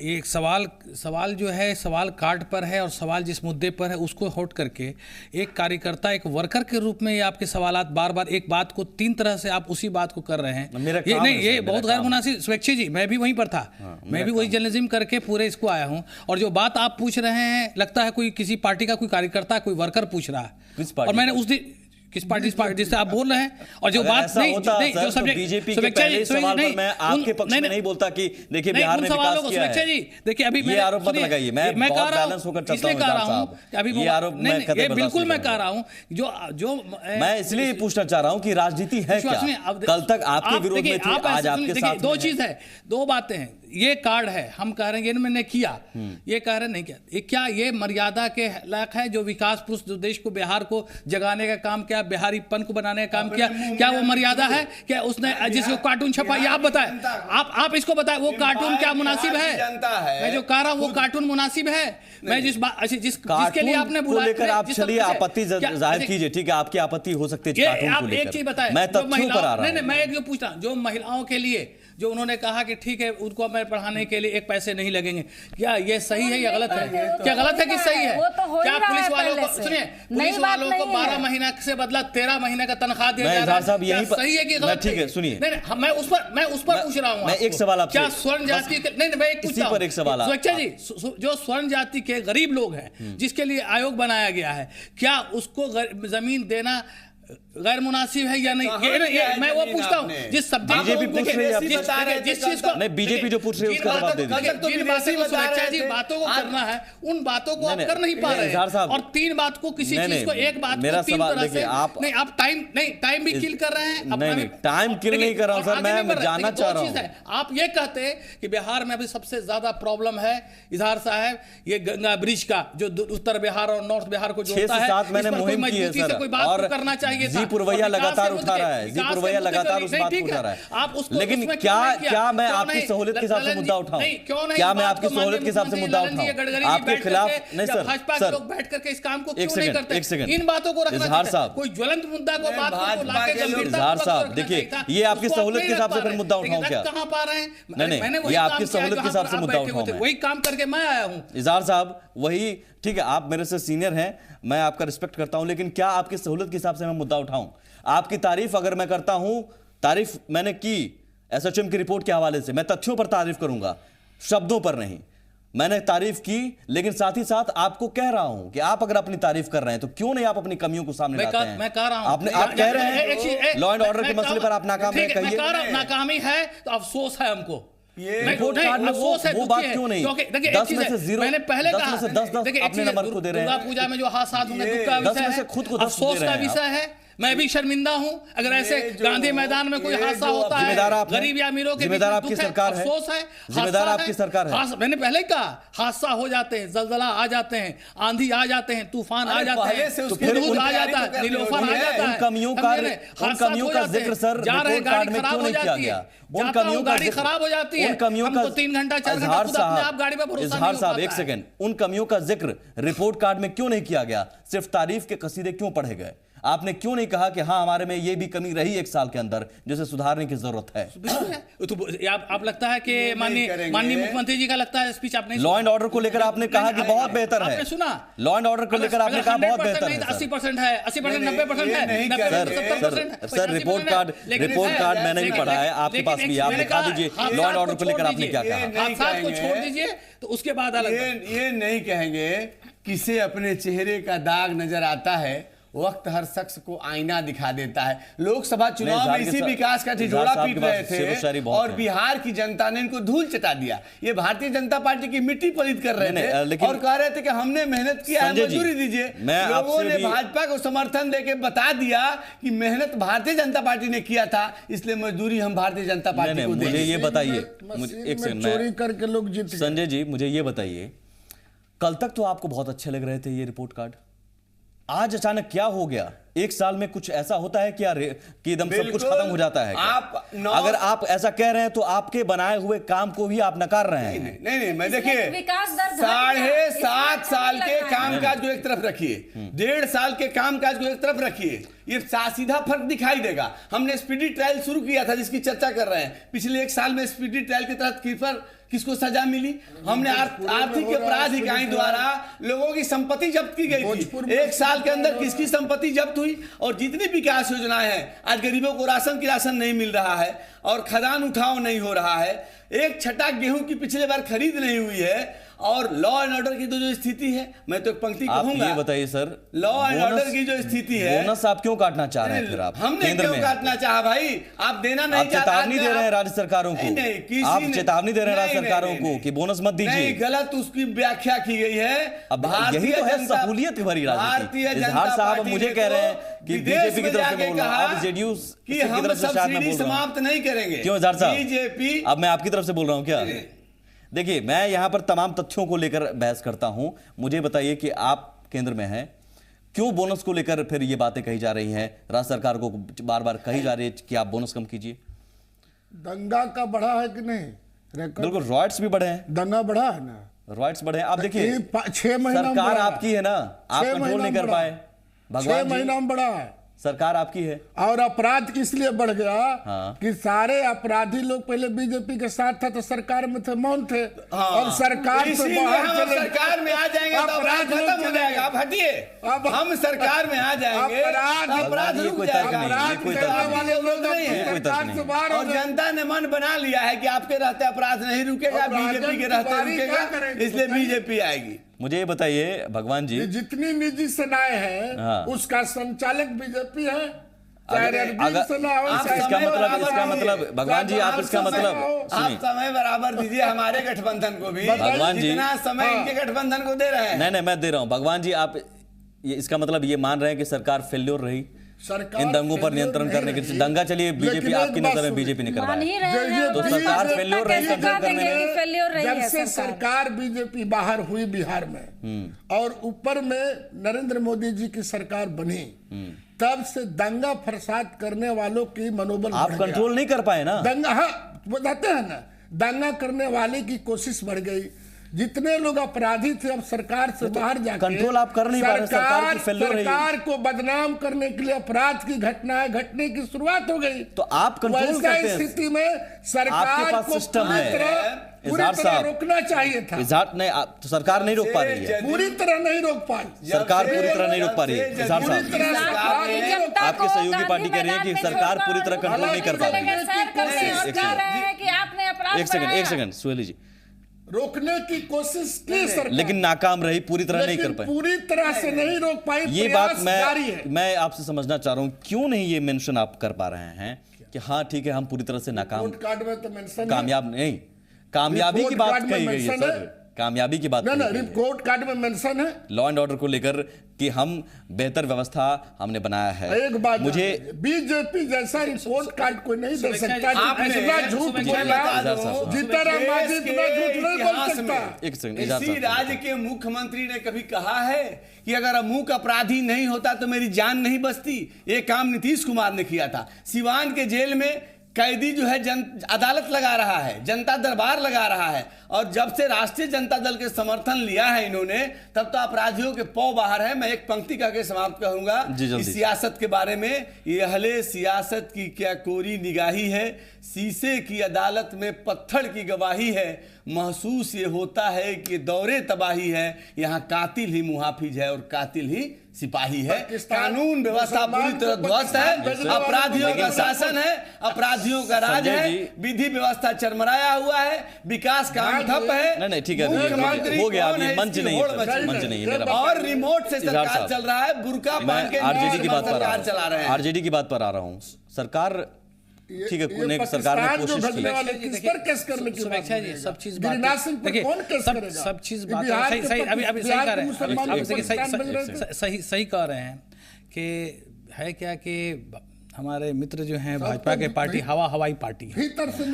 एक सवाल जो है, सवाल कार्ड पर है, और सवाल जिस मुद्दे पर है उसको हट करके एक कार्यकर्ता, एक वर्कर के रूप में ये आपके सवालात बार बार एक बात को 3 तरह से आप उसी बात को कर रहे हैं। ये बहुत गैर मुनासिब। स्वेच्छी जी, मैं भी वहीं पर था। मैं भी वही जर्नलिज्म करके पूरे इसको आया हूँ। और जो बात आप पूछ रहे हैं, लगता है कोई किसी पार्टी का कोई कार्यकर्ता, कोई वर्कर पूछ रहा है। और मैंने उस दिन किस पार्टी जिससे आप बोल रहे हैं? और जो अगर बात ऐसा होता, नहीं सर, जो तो सब्जेक्ट बीजेपी के सुरक्षा पहले जी, सवाल नहीं, पर मैं आपके पक्ष में नहीं बोलता कि देखिए बिहार ने विकास किया है। सुरक्षा जी देखिए अभी ये आरोप मत लगाइए, मैं बहुत बैलेंस होकर चलता हूं, इसलिए कह रहा हूं साहब, अभी ये आरोप मैं कतई ये बर्दाश्त बिल्कुल नहीं मैं कह करूंगा। रहा हूं जो मैं इसलिए पूछना चाह रहा हूं कि राजनीति है क्या? कल तक आपके विरोध में थी, आज आपके साथ दो में है। चीज है, दो बातें हैं। ये कार्ड है, हम कह रहे हैं ये मैंने किया, ये कह रहे नहीं किया। ये क्या ये मर्यादा के लायक है? जो विकास पुरुष जो देश को बिहार को जगाने का काम किया, बिहारीपन को बनाने का काम किया, क्या वो मर्यादा है? क्या उसने जिसको कार्टून छपा, ये आप बताएं, आप इसको बताएं, वो कार्टून क्या मुनासिब है? मैं जो कह रहा हूं वो कार्टून मुनासिब है? मैं जिसके लिए आपने बुलाया, लेकर आप चलिए आपत्ति जाहिर कीजिए, ठीक है, आपकी आपत्ति हो सकती है कार्टून को आप एक चीज लेकर। बताएं, मैं तथ्यों पर आ रहा हूं। नहीं, मैं एक जो पूछता हूं, जो महिलाओं के लिए जो उन्होंने कहा कि ठीक है उनको मैं पढ़ाने के लिए एक पैसे नहीं लगेंगे, क्या ये सही है या गलत है? क्या गलत है कि सही है? क्या पुलिस वालों को सुनिए, पुलिस वालों को 12 महीना से बदला 13 महीने का तनख्वाह दिया जा रहा है, क्या सही है कि गलत? ठीक है, सुनिए, नहीं मैं उस पर पूछ रहा हूं। मैं एक सवाल आपसे, क्या स्वर्ण जाति के नहीं मैं एक पूछता हूं, एक सवाल सुरक्षा जी, जो स्वर्ण जाति के गरीब लोग हैं जिसके लिए आयोग बनाया गया है, क्या उसको जमीन देना गैर मुनासिब है या नहीं? ये मैं वो पूछता हूँ जिस सब्जेक्ट बीजेपी पूछ रही है, जिस चीज को नहीं बीजेपी जो पूछ रही है उसका जवाब दे दीजिए। जिन बातों को सुरक्षा जी बातों को करना है, उन बातों को आप कर नहीं पा रहे हैं, और तीन बात को किसी चीज को एक बात को तीन तरह से नहीं, आप टाइम भी किल कर रहे हैं। नहीं टाइम किल नहीं कर रहा हूं सर, मैं जानना चाह रहा हूं। आप ये कहते हैं कि बिहार में अभी सबसे ज्यादा प्रॉब्लम है इजहार साहब ये गंगा ब्रिज का, जो उत्तर बिहार और नॉर्थ बिहार को जोड़ता है। 6 मैंने मुहिम की है सर, कोई बात करना चाहिए था। पुरवैया लगातार उठा रहा है, जी पुरवैया लगातार उस बात को उठा रहा है, लेकिन क्या मैं आपकी सहूलियत के हिसाब से मुद्दा उठाऊं? क्या मैं आपकी सहूलियत के हिसाब से मुद्दा उठाऊं आपके खिलाफ? नहीं सर, भाजपा के लोग बैठ करके इस काम को क्यों नहीं करते? एक सेकंड, इन बातों को रखना इजहार साहब, कोई ज्वलंत मुद्दा को बात को लाके गंभीरता इजहार साहब देखिए, ये आपकी सहूलियत के हिसाब से फिर मुद्दा उठाऊं क्या? कहां पा रहे हैं? नहीं, ये आपकी सहूलियत के हिसाब से मुद्दा उठाऊं मैं, वही काम करके मैं आया हूं। इजहार साहब वही ठीक है, आप मेरे से सीनियर हैं, मैं आपका रिस्पेक्ट करता हूं, लेकिन क्या आपकी सहूलियत के हिसाब से मैं मुद्दा उठाऊं? आपकी तारीफ अगर मैं करता हूं, तारीफ मैंने की एसएचएम की रिपोर्ट के हवाले से, मैं तथ्यों पर तारीफ करूंगा, शब्दों पर नहीं। मैंने तारीफ की, लेकिन साथ ही साथ आपको कह रहा हूं कि आप अगर अपनी तारीफ कर रहे हैं तो क्यों नहीं आप अपनी कमियों को सामने लाते हैं? मैं कह रहा हूं, आप कह रहे हैं लॉ एंड ऑर्डर के मसले पर आप नाकाम है, कहिए। नाकामी है तो अफसोस है हमको। रिपोर्ट कार्ड में वो बात क्यों नहीं? 10 में से 0, मैंने पहले कहा 10 में से 10 अपने नंबर को दे रहे हैं। दुर्गा पूजा में जो हादसा हुए दुख का विषय है, खुद को अफसोस का विषय है। मैं भी शर्मिंदा हूं अगर ऐसे गांधी मैदान में कोई हादसा होता है, गरीब या अमीरों के जिम्मेदार आपकी सरकार है, अफसोस है, जिम्मेदार आपकी सरकार है। मैंने पहले कहा हादसा हो जाते हैं, जलजला आ जाते हैं, आंधी आ जाते हैं, तूफान आ जाते हैं, हुदहुद आ जाता है, नीलोफर आ जाता है। उन कमियों का जिक्र सर रिपोर्ट कार्ड में क्यों नहीं किया गया? उन कमियों का गाड़ी खराब हो जाती है, उन कमियों का 3 घंटा 4 घंटा खुद अपने आप गाड़ी पे भरोसा नहीं हो पाता है। एक सेकंड, उन कमियों का जिक्र रिपोर्ट कार्ड में क्यों नहीं किया गया? सिर्फ तारीफ के कसीदे क्यों पढ़े गए? आपने क्यों नहीं कहा कि हाँ हमारे में ये भी कमी रही 1 साल के अंदर जिसे सुधारने की जरूरत है? तो आप लगता है कि माननीय मुख्यमंत्री जी का लगता है स्पीच आपने लॉ एंड ऑर्डर को लेकर आपने कहा कि बहुत बेहतर है, आपने सुना? लॉ एंड ऑर्डर को लेकर आपने कहा बहुत बेहतर है। 80% है, 80% 90% है। सर रिपोर्ट कार्ड मैंने भी पढ़ा है, आपके पास भी, आप दिखा दीजिए लॉ एंड ऑर्डर को लेकर आपने क्या कहा। हादसा को छोड़ दीजिए तो उसके बाद ये नहीं कहेंगे किसे अपने चेहरे का दाग नजर आता है, वक्त हर शख्स को आईना दिखा देता है। लोकसभा चुनाव में इसी विकास का ठिठोरा पीट रहे थे और बिहार की जनता ने इनको धूल चटा दिया। ये भारतीय जनता पार्टी की मिट्टी पलीत कर रहे थे और कह रहे थे कि हमने मेहनत किया है, मजदूरी दीजिए। लोगों ने भाजपा को समर्थन देके बता दिया कि मेहनत भारतीय जनता पार्टी ने किया था, इसलिए मजदूरी हम भारतीय जनता पार्टी को देंगे। मुझे ये बताइए, एक सेकंड, चोरी करके लोग जीत। संजय जी मुझे ये बताइए, कल तक तो आपको बहुत अच्छे लग रहे थे ये रिपोर्ट कार्ड, आज अचानक क्या हो गया? 1 साल में कुछ ऐसा होता है क्या कि एकदम सब कुछ खत्म हो जाता है? अगर आप ऐसा कह रहे हैं तो आपके बनाए हुए काम को भी आप नकार रहे हैं। नहीं, मैं देखिए 7.5 साल के कामकाज को एक तरफ रखिए, 1.5 साल के कामकाज को एक तरफ रखिए, ये सीधा फर्क दिखाई देगा। हमने स्पीडी ट्रायल शुरू किया था जिसकी चर्चा कर रहे हैं, पिछले 1 साल में स्पीडी ट्रायल के तहत किसको सजा मिली? हमने आर्थिक अपराध इकाई द्वारा लोगों की संपत्ति जब्त की गई थी। 1 साल के अंदर किसकी संपत्ति जब्त हुई? और जितनी विकास योजनाएं हैं, आज गरीबों को राशन नहीं मिल रहा है और खदान उठाव नहीं हो रहा है, 1 छटा गेहूं की पिछले बार खरीद नहीं हुई है और लॉ एंड ऑर्डर की तो जो स्थिति है, मैं तो एक पंक्ति आप कहूंगा, ये बताइए सर, लॉ एंड ऑर्डर की जो स्थिति है, बोनस आप क्यों काटना चाह रहे हैं? फिर आप हमने केंद्र क्यों में काटना चाहा भाई? आप देना नहीं आप चेतावनी दे रहे हैं राज्य सरकारों को, आप चेतावनी दे रहे हैं राज्य सरकारों को कि बोनस मत दीजिए। नहीं, गलत उसकी व्याख्या की गई है। अब यही तो है सहूलियत भरी राजनीति। इजहार साहब मुझे कह रहे हैं कि बीजेपी की तरफ से बोल रहा हूं, आप जेडीयू कि हम सब्सिडी समाप्त नहीं करेंगे। क्यों इजहार साहब? बीजेपी, अब मैं आपकी तरफ से बोल रहा हूं क्या? देखिए, मैं यहां पर तमाम तथ्यों को लेकर बहस करता हूं। मुझे बताइए कि आप केंद्र में हैं, क्यों बोनस को लेकर फिर ये बातें कही जा रही हैं? राज्य सरकार को बार बार कही जा रही है कि आप बोनस कम कीजिए। दंगा का बढ़ा है कि नहीं? बिल्कुल, रॉयट्स भी बढ़े हैं, दंगा बढ़ा है ना, रॉयट्स बढ़े हैं। आप देखिए, 6 महीना सरकार आपकी है ना, आप कंट्रोल नहीं कर पाए। 6 महीना में बढ़ा है, सरकार आपकी है। और अपराध इसलिए बढ़ गया हाँ। कि सारे अपराधी लोग पहले बीजेपी के साथ था तो सरकार में थे, मौन थे। हाँ। और सरकार से बाहर हम चले, सरकार में आ जाएंगे तो अपराध खत्म हो जाएगा। आप हटिए, हम सरकार में आ जाएंगे, अपराध रुक जाएगा। अपराध करने वाले लोग नहीं है, सरकार से बाहर हो और गए। जनता ने मन बना लिया है कि आपके रहते अपराध नहीं रुकेगा, बीजेपी के रहते रुकेगा, इसलिए बीजेपी आएगी। मुझे ये बताइए भगवान जी, जितनी निजी सेनाएं हैं हाँ। उसका संचालक बीजेपी है। अगर इसका मतलब भगवान जी, आप इसका मतलब आप समय बराबर दीजिए हमारे गठबंधन को भी, भगवान जी, जितना समय इनके गठबंधन को दे रहे हैं। नहीं, मैं दे रहा हूं। भगवान जी, आप ये इसका मतलब ये मान रहे हैं कि सरकार फेल्योर रही इन दंगों पर नियंत्रण करने के लिए? दंगा चलिए बीजेपी, आपकी नजर में बीजेपी ने करवाया, तो सरकार फेल्योर रही कंट्रोल करने में। जब से सरकार बीजेपी बाहर हुई बिहार में और ऊपर में नरेंद्र मोदी जी की सरकार बनी, तब से दंगा फसाद करने वालों की मनोबल आप कंट्रोल नहीं कर पाए ना दंगा। हाँ, बताते हैं ना, दंगा करने वाले की कोशिश बढ़ गई। जितने लोग अपराधी थे अब सरकार से बाहर जाकर कंट्रोल आप कर नहीं पा रहे, सरकार की फेल्योर रही। सरकार को बदनाम करने के लिए अपराध की घटनाएं घटने की शुरुआत हो गई। तो आप कंट्रोल करते हैं। स्थिति में सरकार पास को सिस्टम है, पूरी तरह रोकना चाहिए था। इजहार नहीं, तो सरकार नहीं रोक पा रही है, पूरी तरह नहीं रोक पाई सरकार पूरी तरह नहीं रोक पा रही है। इजहार साहब, आपके सहयोगी पार्टी कह रही है कि सरकार पूरी तरह कंट्रोल नहीं कर पा रही है। एक सेकंड सुहेली जी, रोकने की कोशिश की सरकार, लेकिन नाकाम रही, पूरी तरह नहीं कर पाई, पूरी तरह से नहीं रोक पाई। ये बात मैं आपसे समझना चाह रहा हूं, क्यों नहीं ये मेंशन आप कर पा रहे हैं कि हाँ ठीक है हम पूरी तरह से नाकाम, कामयाब नहीं, कामयाबी की बात कही गई है सर, कामयाबी की बात रिपोर्ट कार्ड में मेंशन है लॉ एंड ऑर्डर को लेकर कि हम बेहतर व्यवस्था हमने बनाया है। एक बात मुझे बीजेपी जैसा रिपोर्ट कार्ड कोई नहीं दे सकता, जितना झूठ बोला, जितना रामाजी इतना झूठ नहीं बोल सकता। एक सेकंड, इसी राज्य के मुख्यमंत्री ने कभी कहा है कि अगर अमुक अपराधी नहीं होता तो मेरी जान नहीं बचती? ये काम नीतीश कुमार ने किया था। सिवान के जेल में कैदी जो है अदालत लगा रहा है, जनता दरबार लगा रहा है, और जब से राष्ट्रीय जनता दल के समर्थन लिया है इन्होंने, तब तो अपराधियों के पौ बाहर है। मैं एक पंक्ति कह के समाप्त करूंगा इस सियासत के बारे में। ये अहले सियासत की क्या कोरी निगाही है, शीशे की अदालत में पत्थर की गवाही है, महसूस ये होता है कि दौरे तबाही है, यहाँ कातिल ही मुहाफिज है और कातिल ही सिपाही है। कानून व्यवस्था पूरी तरह ध्वस्त है, अपराधियों का शासन है, अपराधियों का राज है, विधि व्यवस्था चरमराया हुआ है, विकास काम ठप है। नहीं ठीक है, हो गया, अब ये मंच नहीं है, मंच नहीं है मेरा। और रिमोट से सरकार चल रहा है, बुर्का पहन के आरजेडी की बात सरकार चला रहे हैं। आरजेडी की बात पर आ रहा हूँ। सरकार ठीक है, सरकार ने कोशिश की, किस पर केस करने की बात जी, सब चीज गिरिराज सिंह पर कौन केस करेगा? सब चीज बात सही, अभी सही कह रहे हैं, सही कह रहे हैं कि है क्या कि हमारे मित्र जो हैं भाजपा के पार्टी हवाई पार्टी है,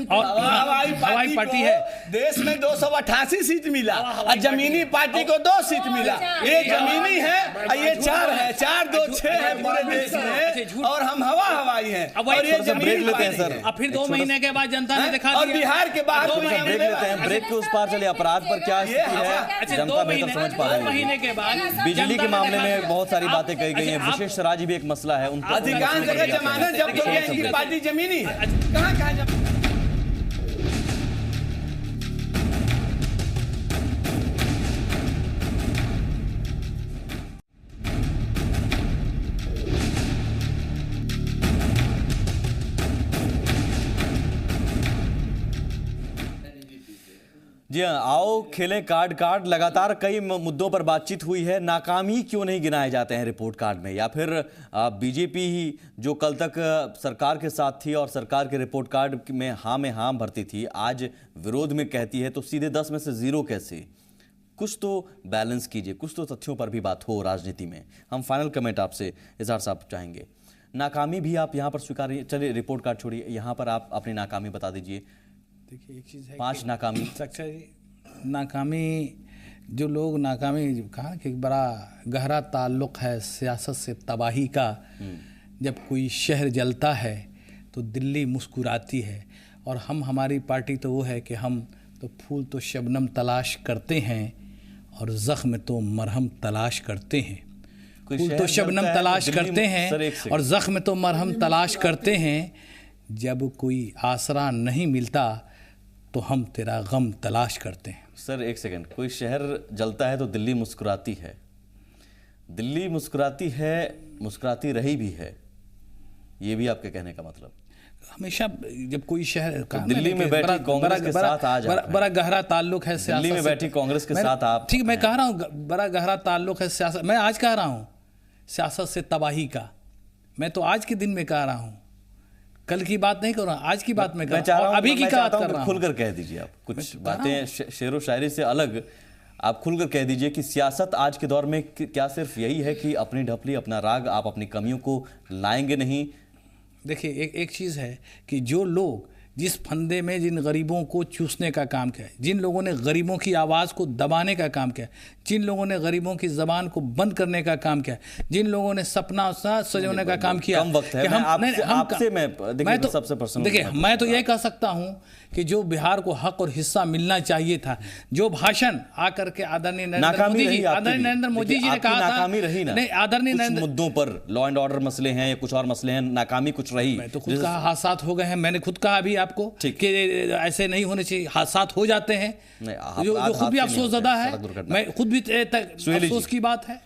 और हवाई पार्टी है। देश में 288 सीट मिला और जमीनी पार्टी को 2 सीट मिला। ये जमीनी है और ये 4 है, 4 2 6 है पूरे देश में, और हम हवाई हैं। और ये ब्रेक लेते हैं सर, अब फिर 2 महीने के बाद जनता ने दिखा और बिहार के बाहर ब्रेक लेते हैं। ब्रेक के उस पार चले, अपराध पर क्या स्थिति है जनता बेहतर समझ पा रही है। महीने के बाद बिजली के मामले में बहुत सारी बातें कही गई हैं, विशेष राज्य भी एक मसला है, उन पर अधिकांश जगह जमानत जब्त हो गया, इनकी पार्टी जमीनी है। कहां जब जी हाँ, आओ खेलें कार्ड कार्ड। लगातार कई मुद्दों पर बातचीत हुई है। नाकामी क्यों नहीं गिनाए जाते हैं रिपोर्ट कार्ड में, या फिर बीजेपी ही जो कल तक सरकार के साथ थी और सरकार के रिपोर्ट कार्ड में हाँ भरती थी, आज विरोध में कहती है, तो सीधे 10 में से 0 कैसे? कुछ तो बैलेंस कीजिए, कुछ तो तथ्यों पर भी बात हो राजनीति में। हम फाइनल कमेंट आपसे इजहार साहब चाहेंगे। नाकामी भी आप यहाँ पर स्वीकारिए, चलिए रिपोर्ट कार्ड छोड़िए, यहाँ पर आप अपनी नाकामी बता दीजिए। देखिए एक चीज़ है 5 नाकामी। नाकामी, जो लोग नाकामी कहा कि एक बड़ा गहरा ताल्लुक़ है सियासत से तबाही का। जब कोई शहर जलता है तो दिल्ली मुस्कुराती है, और हमारी पार्टी तो वो है कि हम तो फूल तो शबनम तलाश करते हैं और ज़ख्म तो मरहम तलाश करते हैं। फूल तो शबनम तलाश करते हैं और ज़ख्म तो मरहम तलाश करते हैं। जब कोई आसरा नहीं मिलता तो हम तेरा गम तलाश करते हैं। सर एक सेकंड, कोई शहर जलता है तो दिल्ली मुस्कुराती है। दिल्ली मुस्कुराती है, मुस्कुराती रही भी है, ये भी आपके कहने का मतलब? हमेशा जब कोई शहर तो दिल्ली में बैठी कांग्रेस के साथ आज बड़ा गहरा ताल्लुक है सियासत से। दिल्ली में बैठी कांग्रेस के साथ आप, ठीक, मैं कह रहा हूँ बड़ा गहरा ताल्लुक है सियासत। मैं आज कह रहा हूँ सियासत से तबाही का। मैं तो आज के दिन में कह रहा हूँ, कल की बात नहीं कर रहा, आज की बात में कर रहा हूं, अभी की बात कर रहा हूं। खुलकर कह दीजिए आप कुछ बातें, शेरो शायरी से अलग आप खुलकर कह दीजिए कि सियासत आज के दौर में क्या सिर्फ यही है कि अपनी ढपली, अपना राग, आप अपनी कमियों को लाएंगे नहीं? देखिए एक चीज़ है कि जो लोग जिस फंदे में जिन गरीबों को चूसने का काम किया है, जिन लोगों ने गरीबों की आवाज़ को दबाने का काम किया, जिन लोगों ने गरीबों की ज़बान को बंद करने का काम किया, जिन लोगों ने सपना सजोने का काम किया, कम वक्त है, मैं तो सबसे पर्सनल, देखिए मैं तो यही कह सकता हूं कि जो बिहार को हक और हिस्सा मिलना चाहिए था, जो भाषण आकर के आदरणीय नरेंद्र मोदी जी ने कहा था, नहीं आदरणीय नरेंद्र, मुद्दों पर लॉ एंड ऑर्डर मसले हैं या कुछ और मसले हैं, नाकामी कुछ रही। मैं तो खुद कहा हादसा हो गए हैं, मैंने खुद कहा अभी आपको कि ऐसे नहीं होने चाहिए, हादसा हो जाते हैं, जो खुद भी अफसोसज़दा है, मैं खुद भी अफसोस की बात है।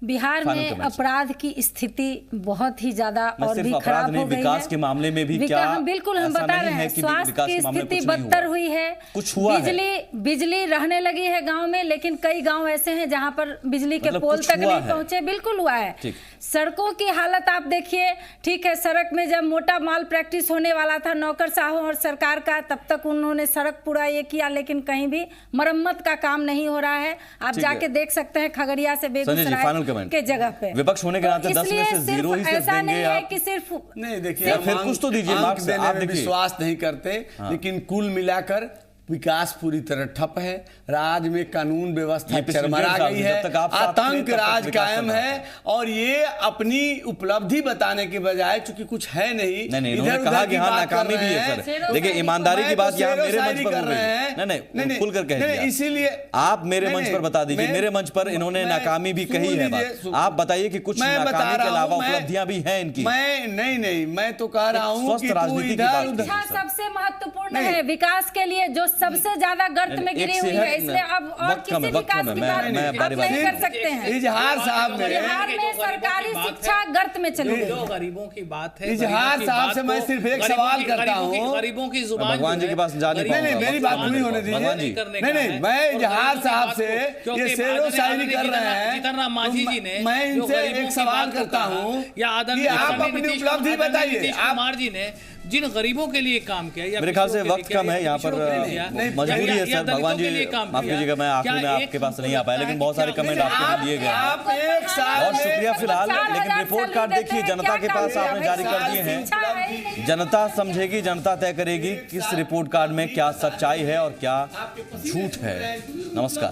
बिहार में अपराध की स्थिति बहुत ही ज्यादा और भी खराब हो गई है। विकास के मामले में भी क्या? बिल्कुल हम बता रहे हैं, स्वास्थ्य की स्थिति बदतर हुई है, कुछ हुआ बिजली रहने लगी है गांव में, लेकिन कई गांव ऐसे हैं जहां पर बिजली के पोल तक नहीं पहुंचे। बिल्कुल हुआ है। सड़कों की हालत आप देखिए, ठीक है, सड़क में जब मोटा माल प्रैक्टिस होने वाला था नौकरशाहों और सरकार का, तब तक उन्होंने सड़क पूरा ये किया, लेकिन कहीं भी मरम्मत का काम नहीं हो रहा है। आप जाके देख सकते हैं खगड़िया से बेगूसराय के जगह पे। विपक्ष होने के नाते 10 में से 0 ही सिर्फ ऐसा नहीं है कि सिर्फ नहीं, देखिए फिर कुछ तो दीजिए, आप विश्वास नहीं करते, लेकिन कुल मिलाकर विकास पूरी तरह ठप है। राज्य में कानून व्यवस्था चरमरा गई है, आतंक राज कायम है, और ये अपनी उपलब्धि बताने के बजाय चूंकि कुछ है नहीं, इन्होंने कहा कि हाँ नाकामी भी है सर। देखिए ईमानदारी की बात यहाँ मेरे मंच पर हो गई, नहीं खुलकर कह दिया, इसीलिए आप मेरे मंच पर बता दीजिए। मेरे मंच पर इन्होंने नाकामी भी कही है बात, आप बताइए कि कुछ नाकामी के अलावा उपलब्धियां भी हैं इनकी। मैं तो कह रहा हूँ कि सबसे महत्वपूर्ण है विकास के लिए जो सबसे ज्यादा गर्त में गिरी हुई है, इसलिए अब और किसी विकास की बात नहीं कर सकते हैं। इजहार साहब बिहार में सरकारी शिक्षा गर्त में चली गई। गरीबों की बात है, इजहार साहब से मैं सिर्फ एक सवाल करता हूँ, गरीबों की जुबान भगवान जी के पास जाने, नहीं मेरी बात पूरी होने दीजिए। नहीं मैं इजहार साहब से ये शेरो शायरी कर रहे हैं, जीतनराम मांझी जी ने, मैं इनसे एक सवाल करता हूँ या आदरणीय आप अपनी उपलब्धि बताइए। नीतीश कुमार जी ने जिन गरीबों के लिए काम किया, या मेरे ख्याल से वक्त कम है यहाँ पर, मजबूरी है सर। भगवान जी माफ कीजिएगा, मैं आखिर में आपके पास नहीं आ पाया, लेकिन बहुत सारे कमेंट आपके लिए गए हैं, बहुत शुक्रिया फिलहाल। लेकिन रिपोर्ट कार्ड देखिए, जनता के पास आपने जारी कर दिए हैं, जनता समझेगी, जनता तय करेगी किस रिपोर्ट कार्ड में क्या सच्चाई है और क्या झूठ है। नमस्कार।